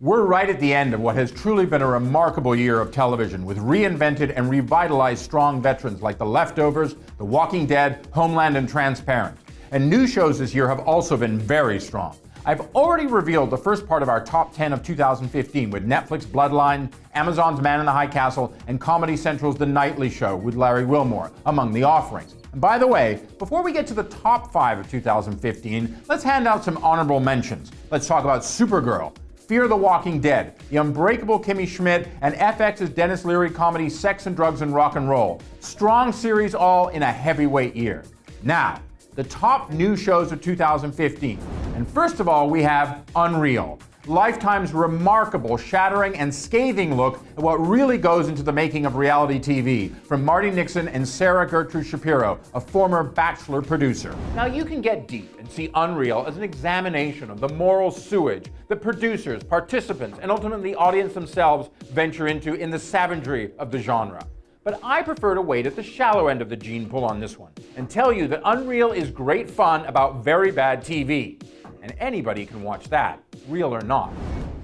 We're right at the end of what has truly been a remarkable year of television, with reinvented and revitalized strong veterans like The Leftovers, The Walking Dead, Homeland, and Transparent. And new shows this year have also been very strong. I've already revealed the first part of our top 10 of 2015 with Netflix Bloodline, Amazon's Man in the High Castle, and Comedy Central's The Nightly Show with Larry Wilmore among the offerings. And by the way, before we get to the top 5 of 2015, let's hand out some honorable mentions. Let's talk about Supergirl, Fear the Walking Dead, The Unbreakable Kimmy Schmidt, and FX's Dennis Leary comedy Sex and Drugs and Rock and Roll. Strong series all in a heavyweight year. Now, the top new shows of 2015. And first of all, we have Unreal, Lifetime's remarkable, shattering, and scathing look at what really goes into the making of reality TV, from Marty Nixon and Sarah Gertrude Shapiro, a former Bachelor producer. Now, you can get deep and see Unreal as an examination of the moral sewage that producers, participants, and ultimately the audience themselves venture into in the savagery of the genre. But I prefer to wait at the shallow end of the gene pool on this one and tell you that Unreal is great fun about very bad TV. And anybody can watch that, real or not.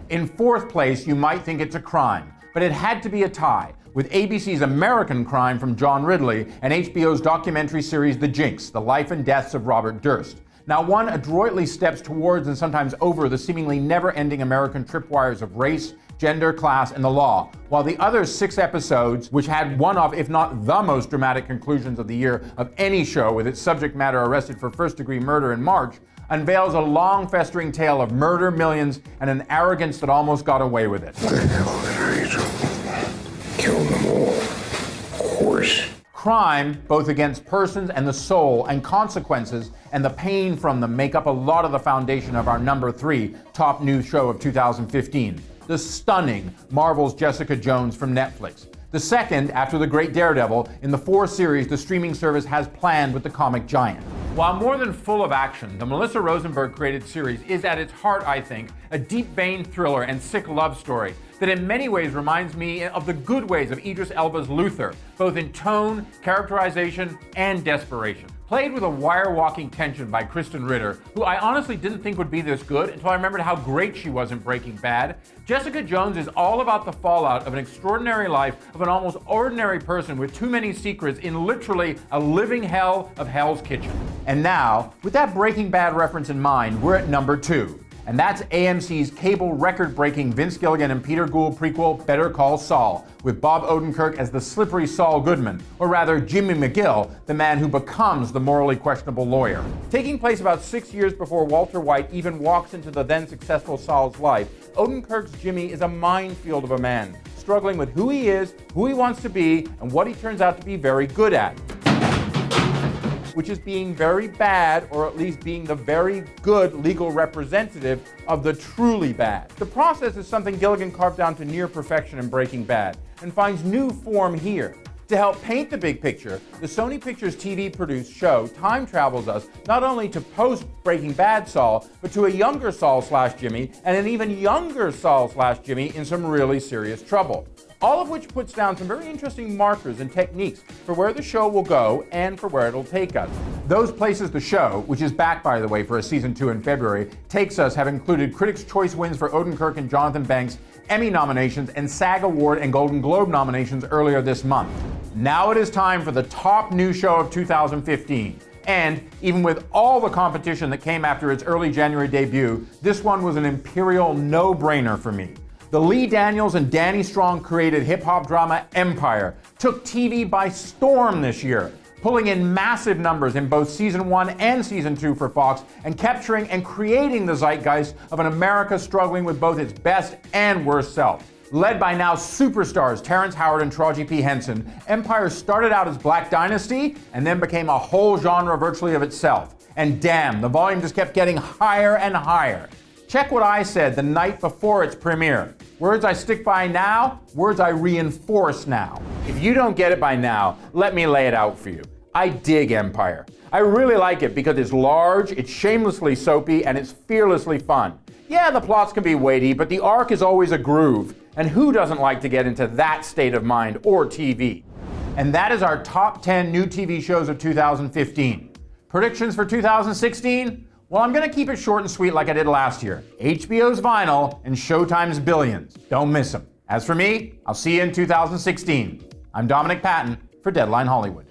In fourth place, you might think it's a crime, but it had to be a tie, with ABC's American Crime from John Ridley and HBO's documentary series The Jinx, The Life and Deaths of Robert Durst. Now, one adroitly steps towards and sometimes over the seemingly never-ending American tripwires of race, gender, class, and the law, while the other 6 episodes, which had one of, if not the most dramatic conclusions of the year of any show with its subject matter arrested for first-degree murder in March, unveils a long festering tale of murder, millions, and an arrogance that almost got away with it. What the hell is Rachel? Kill them all. Of course. Crime, both against persons and the soul, and consequences, and the pain from them make up a lot of the foundation of our number 3 top new show of 2015. The stunning Marvel's Jessica Jones from Netflix. The second, after The Great Daredevil, in the 4 series the streaming service has planned with the comic giant. While more than full of action, the Melissa Rosenberg created series is at its heart, I think, a deep vein thriller and sick love story that in many ways reminds me of the good ways of Idris Elba's Luther, both in tone, characterization, and desperation. Played with a wire-walking tension by Kristen Ritter, who I honestly didn't think would be this good until I remembered how great she was in Breaking Bad, Jessica Jones is all about the fallout of an extraordinary life of an almost ordinary person with too many secrets in literally a living hell of Hell's Kitchen. And now, with that Breaking Bad reference in mind, we're at number 2. And that's AMC's cable record-breaking Vince Gilligan and Peter Gould prequel, Better Call Saul, with Bob Odenkirk as the slippery Saul Goodman, or rather Jimmy McGill, the man who becomes the morally questionable lawyer. Taking place about 6 years before Walter White even walks into the then successful Saul's life, Odenkirk's Jimmy is a minefield of a man, struggling with who he is, who he wants to be, and what he turns out to be very good at, which is being very bad, or at least being the very good legal representative of the truly bad. The process is something Gilligan carved down to near perfection in Breaking Bad, and finds new form here. To help paint the big picture, the Sony Pictures TV-produced show time travels us not only to post-Breaking Bad Saul, but to a younger Saul/Jimmy, and an even younger Saul/Jimmy in some really serious trouble. All of which puts down some very interesting markers and techniques for where the show will go and for where it'll take us. Those places the show, which is back, by the way, for a season 2 in February, takes us have included Critics' Choice wins for Odenkirk and Jonathan Banks, Emmy nominations, and SAG Award and Golden Globe nominations earlier this month. Now it is time for the top new show of 2015. And even with all the competition that came after its early January debut, this one was an imperial no-brainer for me. The Lee Daniels and Danny Strong created hip-hop drama Empire took TV by storm this year, pulling in massive numbers in both Season 1 and Season 2 for Fox, and capturing and creating the zeitgeist of an America struggling with both its best and worst self. Led by now superstars Terrence Howard and Taraji P. Henson, Empire started out as Black Dynasty and then became a whole genre virtually of itself. And damn, the volume just kept getting higher and higher. Check what I said the night before its premiere. Words I stick by now, words I reinforce now. If you don't get it by now, let me lay it out for you. I dig Empire. I really like it because it's large, it's shamelessly soapy, and it's fearlessly fun. Yeah, the plots can be weighty, but the arc is always a groove. And who doesn't like to get into that state of mind or TV? And that is our top 10 new TV shows of 2015. Predictions for 2016? Well, I'm going to keep it short and sweet like I did last year. HBO's Vinyl and Showtime's Billions. Don't miss them. As for me, I'll see you in 2016. I'm Dominic Patton for Deadline Hollywood.